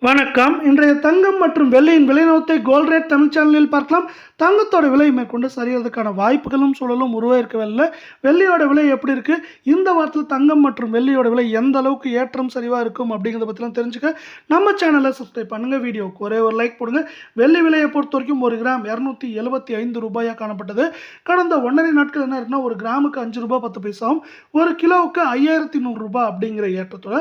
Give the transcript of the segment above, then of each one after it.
வணக்கம். இன்றைய தங்கம் மற்றும் வெள்ளியின் விலைநிலவரத்தை கோல்ட் ரேட் தமிழ் சேனலில் பார்க்கலாம். தங்கத்தோட விலை மேற்கொண்டு சரிகிறதுக்கான வாய்ப்புகளும் சூழலும் உருவாயிருக்கவில்லை. வெள்ளியோட விலை எப்படி இருக்குது, இந்த வாரத்தில் தங்கம் மற்றும் வெள்ளியோட விலை எந்த அளவுக்கு ஏற்றம் சரிவாக இருக்கும் அப்படிங்கிறத பற்றிலாம் தெரிஞ்சுக்க நம்ம சேனலை சப்ஸ்கிரைப் பண்ணுங்கள். வீடியோவுக்கு ஒரே ஒரு லைக் போடுங்க. வெள்ளி விலையை பொறுத்த வரைக்கும் ஒரு கிராம் 275 ரூபாயாக காணப்பட்டது. கடந்த 1.5 நாட்கள் என்ன இருக்குன்னா, ஒரு கிராமுக்கு 5 ரூபாய் 10 பைசாவும் ஒரு கிலோவுக்கு 5100 ரூபாய் அப்படிங்கிற ஏற்றத்தோட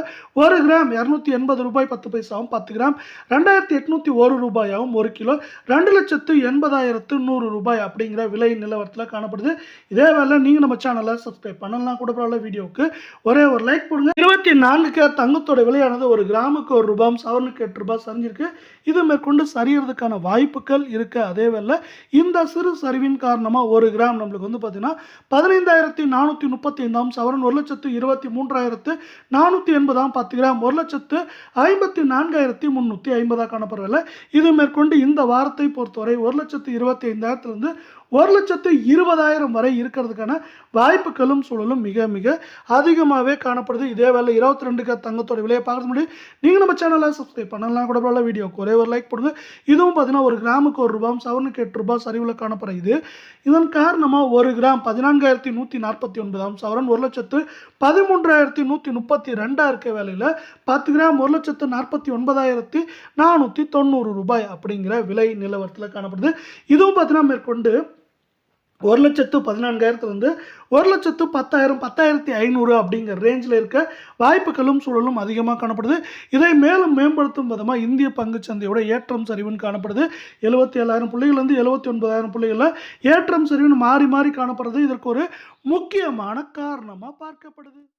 ஒரு கிராம் 280 ரூபாய் 10 பைசாவும் 10 கிராம் 2801 ரூபாயாகவும் ஒரு கிலோ 2,80,100 ரூபாய் அப்படிங்கிற விலை நிலவரத்தில் காணப்படுது. இதே வேலை நீங்கள் நம்ம சேனலை சப்ஸ்கிரைப் பண்ணலாம் கூட பரவாயில்ல. வீடியோவுக்கு ஒரே ஒரு லைக் போடுங்க. 24 கேரட் தங்கத்தோட விலையானது ஒரு கிராமுக்கு 1 ரூபாயும் சவரனுக்கு 8 ரூபாய் சரிஞ்சிருக்கு. இது மேற்கொண்டு சரியறதுக்கான வாய்ப்புகள் இருக்கு. அதே வேலை இந்த சிறு சரிவின் காரணமாக ஒரு கிராம் நம்மளுக்கு வந்து பார்த்தீங்கன்னா 15,435 சவரன் 1,23,480 10 கிராம் 1,54,350 காணப்படவில்லை. இது மேற்கொண்டு இந்த வாரத்தை பொறுத்தவரை 1,25,000 1,20,000 வரை இருக்கிறதுக்கான வாய்ப்புகளும் சூழலும் மிக மிக அதிகமாகவே காணப்படுது. இதே வேலை 22 கேரட் தங்கத்தோட விலையை பார்க்க முடியும். நீங்கள் நம்ம சேனலை சப்ஸ்கிரைப் பண்ணலாம் கூட பரவாயில்ல. வீடியோக்கு ஒரே ஒரு லைக் போடுங்க. இதுவும் பார்த்தீங்கன்னா ஒரு கிராமுக்கு 1 ரூபாயும் சவரனுக்கு 8 ரூபாய் சரிவில் காணப்படுது. இதன் காரணமாக ஒரு கிராம் 14,149 சவரன் 1,13,132 இருக்க வேலையில் 10 கிராம் 1,49,490 ரூபாய் அப்படிங்கிற விலை நிலவரத்தில் காணப்படுது. இதுவும் பார்த்தீங்கன்னா மேற்கொண்டு 1,14,000 1,10,000 10,500 அப்படிங்கிற ரேஞ்சில் இருக்க வாய்ப்புகளும் சூழலும் அதிகமாக காணப்படுது. இதை மேலும் மேம்படுத்தும் விதமாக இந்திய பங்குச்சந்தையோட ஏற்றம் சரிவுன்னு காணப்படுது. 77,000 புள்ளிகள் 79,000 புள்ளிகளில் ஏற்றம் சரிவுன்னு மாறி மாறி காணப்படுறது இதற்கு ஒரு முக்கியமான காரணமாக பார்க்கப்படுது.